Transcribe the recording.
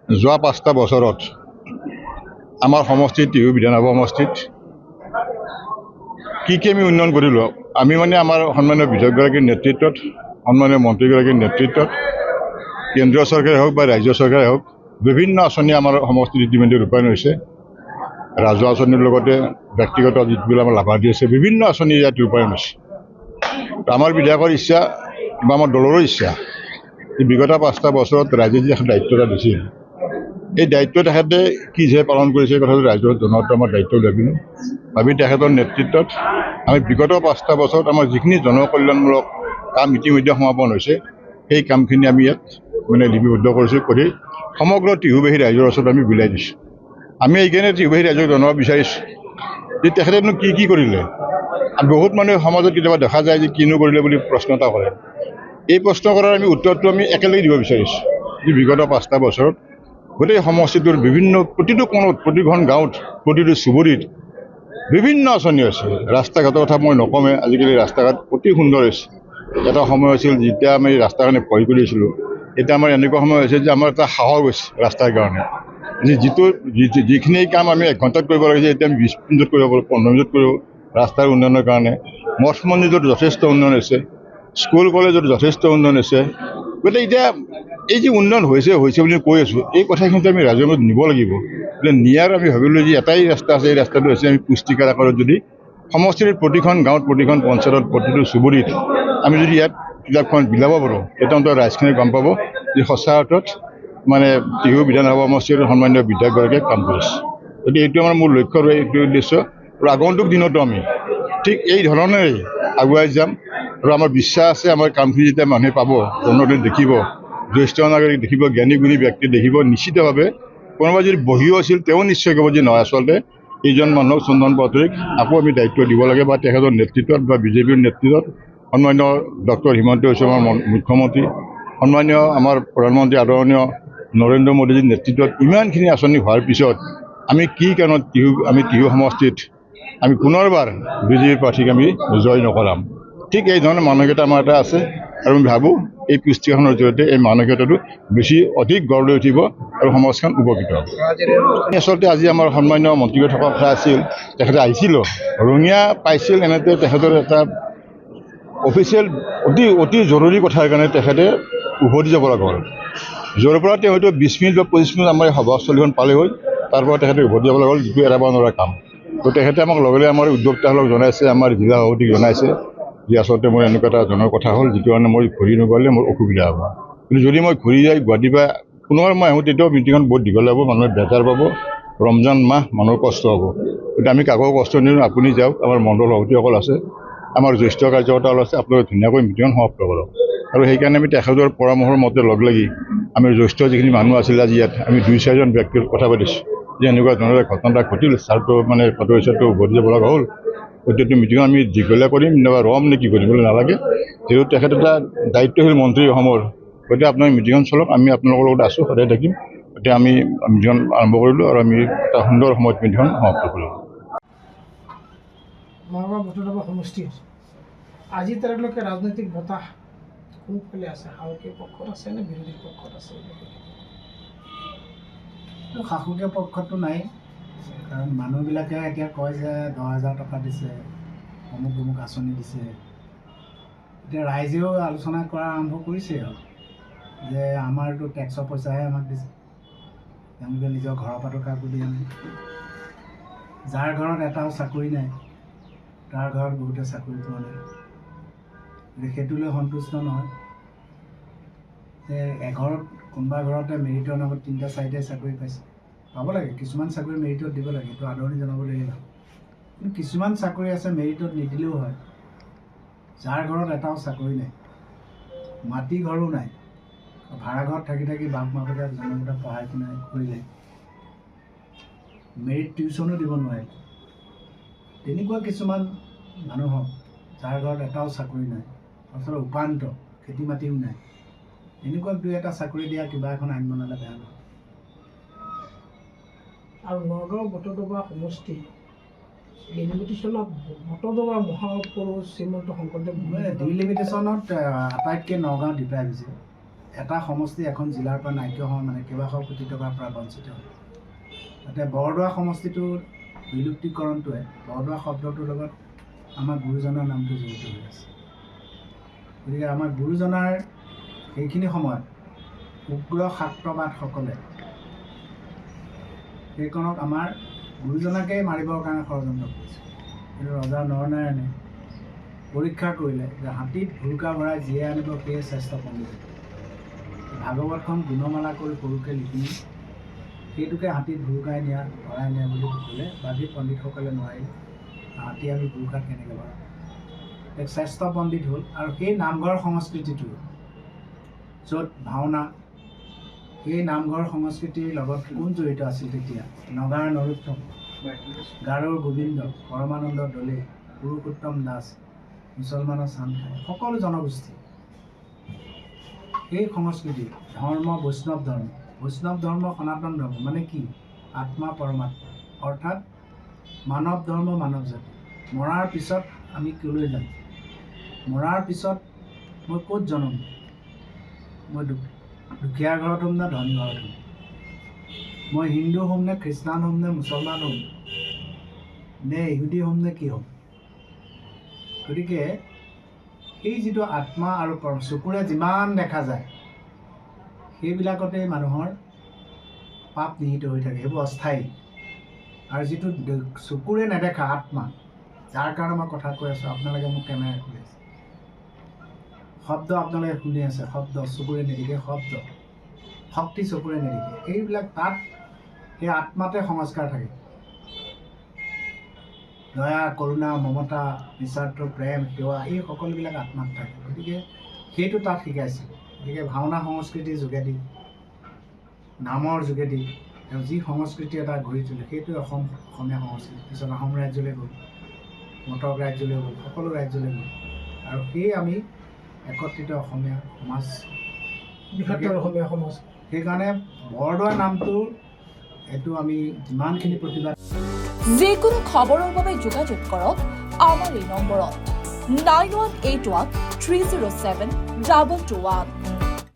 যোৱা ৫টা বছৰত আমাৰ সমষ্টিত টিহু বিধানসভা সমষ্টিত কি আমি উন্নয়ন কৰিলোঁ। আমি মানে আমাৰ সন্মানীয় বিধায়কগৰাকীৰ নেতৃত্বত, সন্মানীয় মন্ত্ৰীগৰাকীৰ নেতৃত্বত কেন্দ্ৰীয় চৰকাৰে হওক বা ৰাজ্য চৰকাৰে হওক বিভিন্ন আঁচনি আমাৰ সমষ্টিত ইতিমধ্যে ৰূপায়ণ হৈছে। ৰাজহুৱা আঁচনিৰ লগতে ব্যক্তিগত যিবিলাক আমাৰ লাভাৰ্থী আছে, বিভিন্ন আঁচনি ইয়াত ৰূপায়ণ হৈছে। আমাৰ বিধায়কৰ ইচ্ছা বা আমাৰ দলৰো ইচ্ছা, বিগত ৫টা বছৰত ৰাইজে যি এখন দায়িত্ব এটা দিছিল, এই দায়িত্ব তেখেতে কি যে পালন কৰিছে কথাটো ৰাইজৰ জনোৱাটো আমাৰ দায়িত্ব লাগিব। ভাবি তেখেতৰ নেতৃত্বত আমি বিগত ৫টা বছৰত আমাৰ যিখিনি জনকল্যাণমূলক কাম ইতিমধ্যে সমাপন হৈছে, সেই কামখিনি আমি ইয়াত মানে লিপিবদ্ধ কৰিছোঁ, কৰি সমগ্ৰ টিহুবাহী ৰাইজৰ ওচৰত আমি বিলাই দিছোঁ। আমি এইকাৰণে টিহুবাহী ৰাইজক জনাব বিচাৰিছোঁ যে তেখেতেনো কি কৰিলে। বহুত মানুহে সমাজত কেতিয়াবা দেখা যায় যে কিনো কৰিলে বুলি প্ৰশ্ন এটা কৰে। এই প্ৰশ্ন কৰাৰ আমি উত্তৰটো আমি একেলগে দিব বিচাৰিছোঁ যে বিগত ৫টা বছৰত গোটেই সমষ্টিটোৰ প্ৰতিটো কোণত, প্ৰতিখন গাঁৱত, প্ৰতিটো চুবুৰীত বিভিন্ন আঁচনি আছে। ৰাস্তা ঘাটৰ কথা মই নকমে, আজিকালি ৰাস্তা ঘাট অতি সুন্দৰ হৈছে। এটা সময় আছিল যেতিয়া আমি ৰাস্তাৰ কাৰণে ভয় কৰিছিলোঁ, এতিয়া আমাৰ এনেকুৱা সময় হৈছে যে আমাৰ এটা সাহস হৈছে ৰাস্তাৰ কাৰণে। যিখিনি কাম আমি 1 ঘণ্টাত কৰিব লাগিছে, এতিয়া আমি 20 মিনিটত কৰিব পাৰোঁ, 15 মিনিটত কৰিব। ৰাস্তাৰ উন্নয়নৰ কাৰণে মঠ মন্দিৰত যথেষ্ট উন্নয়ন হৈছে, স্কুল কলেজত যথেষ্ট উন্নয়ন হৈছে। গতিকে এতিয়া এই যে উন্নয়ন হৈছে বুলি কৈ আছোঁ, এই কথাখিনিতো আমি ৰাইজৰ মাজত নিব লাগিব। নিয়াৰ আমি ভাবিলোঁ যে এটাই ৰাস্তা আছে, এই ৰাস্তাটো হৈছে আমি পুস্তিকাৰ আকাৰত যদি সমষ্টিৰ প্ৰতিখন গাঁৱত, প্ৰতিখন পঞ্চায়তত, প্ৰতিটো চুবুৰীত আমি যদি ইয়াত কিতাপখন বিলাব পাৰোঁ, তেতিয়া ৰাইজখিনি গম পাব যে সঁচা অৰ্থত মানে টিহু বিধানসভা সমষ্টিৰ সন্মানীয় বিধায়কগৰাকীয়ে কাম কৰিছে। গতিকে এইটো আমাৰ মূল লক্ষ্য আৰু এইটো উদ্দেশ্য। আৰু আগন্তুক দিনতো আমি ঠিক এই ধৰণেই আগুৱাই যাম। আৰু আমাৰ বিশ্বাস আছে, আমাৰ কামখিনি যেতিয়া মানুহে পাব, জনগণে দেখিব, জ্যেষ্ঠ নাগৰিক দেখিব, জ্ঞানী গুণী ব্যক্তি দেখিব, নিশ্চিতভাৱে কোনোবা যদি বহিও আছিল তেওঁ নিশ্চয় ক'ব যে নহয়, আচলতে এইজন মানুহক চন্দন পাটোৱাৰীক আকৌ আমি দায়িত্ব দিব লাগে, বা তেখেতৰ নেতৃত্বত বা বিজেপিৰ নেতৃত্বত সন্মান্য ডক্টৰ হিমন্ত বিশ্ব শৰ্মা মুখ্যমন্ত্ৰী, সন্মানীয় আমাৰ প্ৰধানমন্ত্ৰী আদৰণীয় নৰেন্দ্ৰ মোদীজীৰ নেতৃত্বত ইমানখিনি আঁচনি হোৱাৰ পিছত আমি কি কাৰণত টিহু সমষ্টিত আমি পুনৰবাৰ বিজেপি প্ৰাৰ্থীক আমি জয় নকৰাম। ঠিক এই ধৰণৰ মানসিকতা আমাৰ এটা আছে, আৰু আমি ভাবোঁ এই পুস্তিকাখনৰ জৰিয়তে এই মানসিকতাটো অধিক গঢ় লৈ উঠিব আৰু সমাজখন উপকৃত হ'ব। আচলতে আজি আমাৰ সন্মানীয় মন্ত্ৰীগৰাকী থকা কথা আছিল, তেখেতে আহিছিল, ৰঙিয়া পাইছিল, এনেতে তেখেতৰ এটা অফিচিয়েল অতি জৰুৰী কথাৰ কাৰণে তেখেতে উভতি যাব লগা হ'ল। য'ৰ পৰা তেওঁ হয়তো 20 মিনিট বা 25 মিনিট আমাৰ সভাস্থলীখন পালে হ'ল, তাৰ পৰা তেখেতে উভতি যাব লগা হ'ল, যিটো এৰাব নোৱাৰা কাম। তো তেখেতে আমাক লগে লগে আমাৰ উদ্যোক্তাসকলক জনাইছে, আমাৰ জিলা সভাপতিক জনাইছে যে আচলতে মোৰ এনেকুৱা এটা জনৰ কথা হ'ল, যিটো কাৰণে মই ঘূৰি নগ'লে মোৰ অসুবিধা হ'ব। কিন্তু যদি মই ঘূৰি যাই গুৱাহাটীৰ পৰা পুনৰ মই আহোঁ, তেতিয়াও মিটিংখন বহুত দীঘলীয়া হ'ব, মানুহে বেজাৰ পাব, ৰমজান মাহ, মানুহৰ কষ্ট হ'ব। গতিকে আমি কাকো কষ্ট নিদিওঁ, আপুনি যাওক, আমাৰ মণ্ডল সভাপতিসকল আছে, আমাৰ জ্যেষ্ঠ কাৰ্যকৰ্তাসকল আছে, আপোনালোকে ধুনীয়াকৈ মিটিংখন সমাপ্ত কৰক। আৰু সেইকাৰণে আমি তেখেতৰ পৰামৰ্শৰ মতে লগ লাগি আমি জ্যেষ্ঠ যিখিনি মানুহ আছিল, আজি ইয়াত আমি 2-4জন ব্যক্তিৰ কথা পাতিছোঁ যে এনেকুৱা ধৰণৰ ঘটনা এটা ঘটিল, ছাৰটো মানে পাটোৱাৰী ছাৰটো উভতি যাব লগা হ'ল। গতিকে মিটিংখন আমি দীঘলীয়া কৰিম বা ৰম নে কি কৰিবলৈ নালাগে, যিহেতু তেখেত এটা দায়িত্বশীল মন্ত্ৰী অসমৰ। গতিকে আপোনালোকে মিটিংখন চলক, আমি আপোনালোকৰ লগত আছোঁ, সদায় থাকিম। গতিকে আমি মিটিংখন আৰম্ভ কৰিলোঁ আৰু আমি এটা সুন্দৰ সময়ত মিটিংখন সমাপ্ত কৰিলোঁ। নগাঁও বটদ্ৰৱা সমষ্টিৰ আজি তাৰিখলৈকে ৰাজনৈতিক বতাহ কোনফালে আছে? শাসকীয় পক্ষত আছে নে বিৰোধী পক্ষত আছে? শাসকীয় পক্ষতো নাই, কাৰণ মানুহবিলাকে এতিয়া কয় যে 10,000 টকা দিছে, অমুক আঁচনি দিছে। এতিয়া ৰাইজেও আলোচনা কৰা আৰম্ভ কৰিছে আৰু যে আমাৰতো টেক্সৰ পইচাহে আমাক দিছে, তেওঁলোকে নিজৰ ঘৰৰ পৰা টকা বুলি আনে। যাৰ ঘৰত এটাও চাকৰি নাই, তাৰ ঘৰত বহুতে চাকৰি পোৱা নাই, সেইটো লৈ সন্তুষ্ট নহয়। এঘৰত কোনোবা ঘৰতে মেৰিটৰ নামত 3টা-4টা চাকৰি পাইছে, পাব লাগে। কিছুমান চাকৰি মেৰিটত দিব লাগে, সেইটো আদৰণি জনাব লাগিব। কিন্তু কিছুমান চাকৰি আছে মেৰিটত নিদিলেও হয়। যাৰ ঘৰত এটাও চাকৰি নাই, মাটি ঘৰো নাই, ভাড়া ঘৰত থাকি বাপ মাকে জন্মকেইটা পঢ়াই শুনাই কৰিলে, মেৰিট টিউশ্যনো দিব নোৱাৰিলে, তেনেকুৱা কিছুমান মানুহক যাৰ ঘৰত এটাও চাকৰি নাই, আচলতে উপান্ত খেতি মাটিও নাই, এনেকুৱা 2-এটা চাকৰি দিয়া কিবা এখন আইন বনালে বেয়া নহয়। আৰু নগাঁও বটদ্ৰৱা সমষ্টি ডিলিমিটেশ্যনত বটদ্ৰৱা মহাপুৰুষ শ্ৰীমন্ত শংকৰদেৱ ডিলিমিটেশ্যনত আটাইতকৈ নগাঁও ডিপ্ৰাইভ হৈছে। এটা সমষ্টি এখন জিলাৰ পৰা নাইকিয়া হোৱা মানে কেইবাশ কোটি টকাৰ পৰা বঞ্চিত হয়। তাতে বৰদোৱা সমষ্টিটোৰ বিলুপ্তিকৰণটোৱে বৰদোৱা শব্দটোৰ লগত আমাৰ গুৰুজনাৰ নামটো জড়িত হৈ আছে। গতিকে আমাৰ গুৰুজনাৰ সেইখিনি সময়ত উগ্ৰ শাক্তবাদসকলে সেইখনক আমাৰ গুৰুজনাকেই মাৰিবৰ কাৰণে ষড়যন্ত্ৰ কৰিছে। কিন্তু ৰজা নৰনাৰায়ণে পৰীক্ষা কৰিলে যে হাতীত ভুৰুকা ভৰাই জীয়াই আনিব সেয়ে শ্ৰেষ্ঠ পণ্ডিত। ভাগৱতখন গুণমালা কৰি সৰুকৈ লিখি সেইটোকে হাতীত ভুৰুকাই নিয়া ভৰাই নিয়া বুলি ক'লে বাদী পণ্ডিতসকলে নোৱাৰিলে। হাতী আমি ভুৰুকাত কেনেকৈ ভৰাম? এক শ্ৰেষ্ঠ পণ্ডিত হ'ল। আৰু সেই নামঘৰ সংস্কৃতিটো য'ত ভাওনা, সেই নামঘৰ সংস্কৃতিৰ লগত কোন জড়িত আছিল তেতিয়া? নগাৰ নৰোত্তম, গাৰোৰ গোবিন্দ, পৰমানন্দ দলে, পুৰুষোত্তম দাস, মুছলমানৰ চান্দখাই, সকলো জনগোষ্ঠী। এই সংস্কৃতি ধৰ্ম বৈষ্ণৱ ধৰ্ম। বৈষ্ণৱ ধৰ্ম সনাতন ধৰ্ম মানে কি? আত্মা পৰমাত্মা, অৰ্থাৎ মানৱ ধৰ্ম মানৱ জাতি। মৰাৰ পিছত আমি ক'লৈ যাম? মৰাৰ পিছত মই ক'ত জন্ম? মই দুখীয়া ঘৰত হ'ম নে ধনী ঘৰত হ'ম? মই হিন্দু হ'ম নে খ্ৰীষ্টান হ'ম নে মুছলমান হ'ম নে ইহুদী হ'ম নে কি হ'ম? গতিকে সেই যিটো আত্মা আৰু চকুৰে যিমান দেখা যায় সেইবিলাকতে মানুহৰ পাপ নিহিত হৈ থাকে, সেইবোৰ অস্থায়ী। আৰু যিটো চকুৰে নেদেখা আত্মা, যাৰ কাৰণে মই কথা কৈ আছোঁ, আপোনালোকে মোক কেমেৰা কৰি আছে, শব্দ আপোনালোকে শুনি আছে, শব্দ চকুৰে নেদেখে, শব্দ শক্তি চকুৰে নেদেখে, এইবিলাক তাত সেই আত্মাতে সংস্কাৰ থাকে। দয়া, কৰোণা, মমতা, নিস্বাৰ্থ প্ৰেম, সেৱা, এই সকলোবিলাক আত্মাত থাকে। গতিকে সেইটো তাত শিকাইছিল। গতিকে ভাওনা সংস্কৃতিৰ যোগেদি, নামৰ যোগেদি তেওঁ যি সংস্কৃতি এটা গঢ়ি তোলে, সেইটোৱে অসমীয়া সংস্কৃতি। পিছত আহোম ৰাজ্যলৈ গ'ল, মটক ৰাজ্যলৈ গ'ল, সকলো ৰাজ্যলৈ গ'ল। আৰু সেই আমি একত্ৰিত অসমীয়া সমাজ, বৃহত্তৰ অসমীয়া সমাজ। সেইকাৰণে বৰদোৱা নামটো এইটো আমি যিমানখিনি প্ৰতিবাদ, যিকোনো খবৰৰ বাবে যোগাযোগ কৰক আমাৰ এই নম্বৰত 9181 307 221।